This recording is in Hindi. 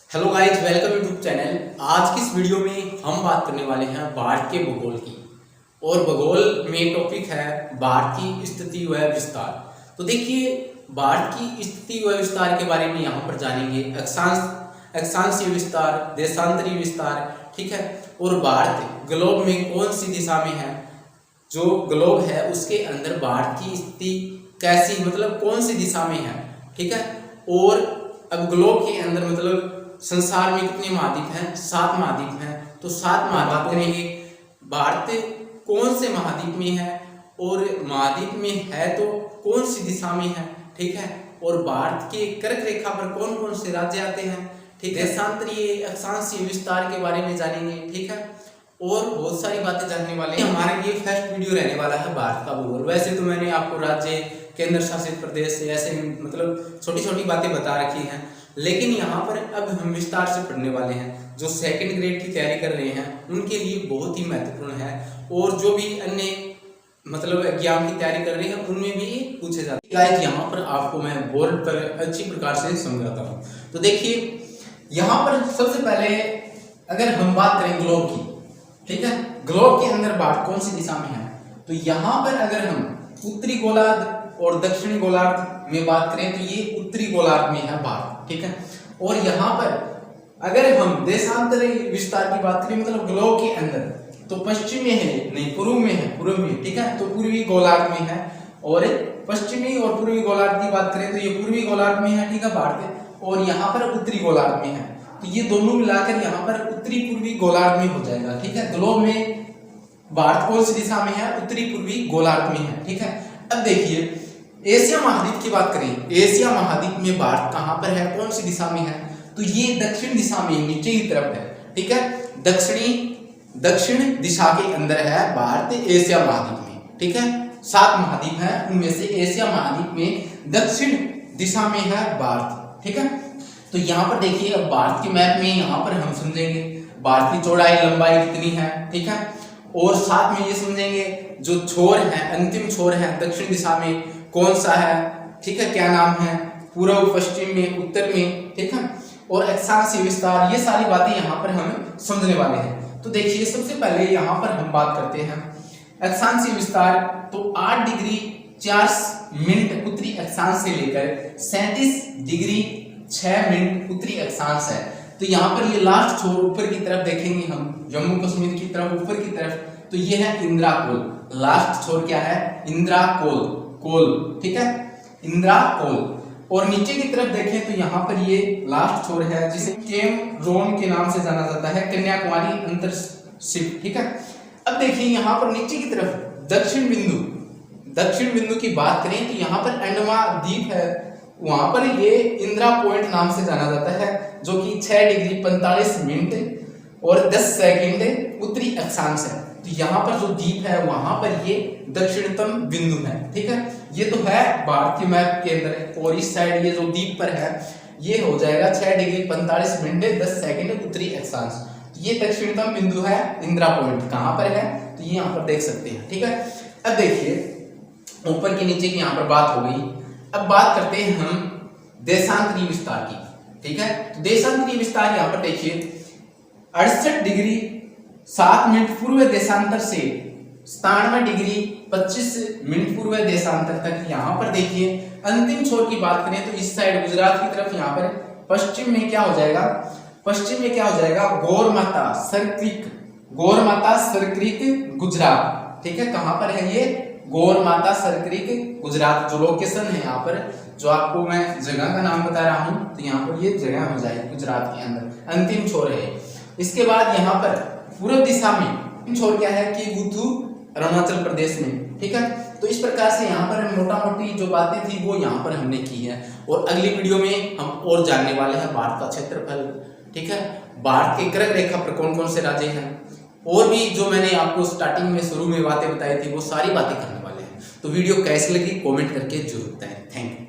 Hello guys, welcome YouTube channel. आज की इस वीडियो में हम बात करने वाले हैं भारत के भूगोल की। और भूगोल में टॉपिक है भारत की स्थिति व विस्तार। तो देखिए, भारत की स्थिति व विस्तार के बारे में यहाँ पर जानेंगे। अक्षांशीय विस्तार, देशांतरीय विस्तार, ठीक है। और भारत ग्लोब में कौन सी दिशा में है, जो ग्लोब है उसके अंदर भारत की स्थिति कैसी, मतलब कौन सी दिशा में है, ठीक है। और अब ग्लोब के अंदर मतलब संसार में कितने महाद्वीप हैं? 7 महाद्वीप हैं। तो 7 महाद्वीप में भारत कौन से महाद्वीप में है, और महाद्वीप में है तो कौन सी दिशा में है, ठीक है। और भारत के कर्क रेखा पर कौन कौन से राज्य आते हैं, ठीक है। देशांतरीय अक्षांशीय विस्तार के बारे में जानेंगे, ठीक है। और बहुत सारी बातें जानने वाले हैं। हमारे लिए फर्स्ट वीडियो रहने वाला है भारत का भूगोल। वैसे तो मैंने आपको राज्य, केंद्र शासित प्रदेश ऐसे मतलब छोटी छोटी बातें बता रखी हैं, लेकिन यहाँ पर अब हम विस्तार से पढ़ने वाले हैं। जो सेकंड ग्रेड की तैयारी कर रहे हैं उनके लिए बहुत ही महत्वपूर्ण है, और जो भी अन्य मतलब एग्जाम की तैयारी कर रहे हैं उनमें भी पूछे जाते हैं। गाइस, यहाँ पर आपको मैं बोर्ड पर अच्छी प्रकार से समझाता हूँ। तो देखिए, यहाँ पर सबसे पहले अगर हम बात करें ग्लोब की, ठीक है, ग्लोब के अंदर भारत कौन सी दिशा में है, तो यहाँ पर अगर हम उत्तरी गोलार्ध और दक्षिणी गोलार्ध में बात करें तो ये उत्तरी गोलार्ध में है भारत, ठीक है। और यहाँ पर अगर हम देशांतरीय विस्तार की बात करें, मतलब ग्लोब के अंदर, तो पश्चिम में है, नहीं पूर्व में है, पूर्व में, ठीक है। तो पूर्वी गोलार्ध में है। और पश्चिमी और पूर्वी गोलार्ध की बात करें तो ये पूर्वी गोलार्ध में है, ठीक है, भारत। और यहाँ पर उत्तरी गोलार्ध में है, तो ये दोनों मिलाकर यहाँ पर उत्तरी पूर्वी गोलार्ध में हो जाएगा, ठीक है। ग्लोब में भारत कौन सी दिशा में है? उत्तरी पूर्वी गोलार्ध में है, ठीक है। अब देखिए, एशिया महाद्वीप की बात करें, एशिया महाद्वीप में भारत कहाँ पर है, कौन सी दिशा में है? तो ये दक्षिण दिशा में, नीचे की तरफ है, ठीक है। दक्षिण दिशा के अंदर है भारत एशिया महाद्वीप में, ठीक है। 7 महाद्वीप हैं, उनमें से एशिया महाद्वीप में दक्षिण दिशा में है भारत, ठीक है। तो यहाँ पर देखिए, अब भारत के मैप में यहाँ पर हम समझेंगे भारत की चौड़ाई लंबाई कितनी है, ठीक है। और साथ में ये समझेंगे जो छोर है, अंतिम छोर है दक्षिण दिशा में कौन सा है, ठीक है, क्या नाम है, पूर्व, पश्चिम में, उत्तर में, ठीक है। और अक्षांशीय विस्तार, ये सारी बातें यहाँ पर हम समझने वाले हैं। तो देखिए, सबसे पहले यहाँ पर हम बात करते हैं अक्षांशीय विस्तार। तो 8 डिग्री 4 मिनट उत्तरी अक्षांश से लेकर 37 डिग्री 6 मिनट उत्तरी अक्षांश है। तो यहाँ पर ये लास्ट छोर ऊपर की तरफ देखेंगे हम, जम्मू कश्मीर की तरफ, ऊपर की तरफ, तो ये है इंद्राकोल। लास्ट छोर क्या है? इंद्राकोल, कोल, ठीक है, इंद्राकोल। और नीचे की तरफ देखें तो यहाँ पर ये लास्ट छोर है जिसे कैमरोन के नाम से जाना जाता है, कन्याकुमारी अंतरशिप, ठीक है। अब देखिए, यहाँ पर नीचे की तरफ दक्षिण बिंदु की बात करें तो यहाँ पर अंडमान द्वीप है, वहां पर ये इंदिरा पॉइंट नाम से जाना जाता है, जो कि 6 डिग्री 45 मिनट और 10 सेकंड उत्तरी अक्षांश है। तो यहाँ पर जो द्वीप है वहां पर ये दक्षिणतम बिंदु है, ठीक है। ये तो है भारत के मैप के अंदर, और इस साइड ये जो द्वीप पर है ये हो जाएगा 6 डिग्री 45 मिनट 10 सेकंड उत्तरी अक्षांश। ये दक्षिणतम बिंदु है, इंदिरा पॉइंट कहाँ पर है, तो ये यहाँ पर देख सकते हैं, ठीक है। अब देखिए, ऊपर की नीचे की यहाँ पर बात हो गई। अब बात करते हैं हम देशांतरीय विस्तार की, ठीक है। तो देशांतरीय विस्तार यहाँ पर देखिए, 68 डिग्री 7 मिनट पूर्व देशांतर से 97 डिग्री 25 मिनट पूर्व देशांतर तक। यहाँ पर देखिए, अंतिम छोर की बात करें तो इस साइड गुजरात की तरफ, यहाँ पर पश्चिम में क्या हो जाएगा, गौरमाता सरक्रिक गुजरात, ठीक है। कहाँ पर है ये? गौरमाता सरक्रिक गुजरात। जो लोकेशन है यहाँ पर, जो आपको मैं जगह का नाम बता रहा हूँ, तो यहाँ पर ये जगह हो जाएगी गुजरात के अंदर, अंतिम छोर है। इसके बाद यहाँ पर पूर्व दिशा में छोर क्या है कि गुथु अरुणाचल प्रदेश में, ठीक है। तो इस प्रकार से यहाँ पर मोटा मोटी जो बातें थी वो यहाँ पर हमने की है। और अगली वीडियो में हम और जानने वाले हैं भारत का क्षेत्रफल, ठीक है, भारत के कर्क रेखा पर कौन कौन से राज्य हैं, और भी जो मैंने आपको स्टार्टिंग में शुरू में बातें बताई थी वो सारी बातें करने वाले हैं। तो वीडियो कैसी लगी कमेंट करके जरूर बताएं। Thank you.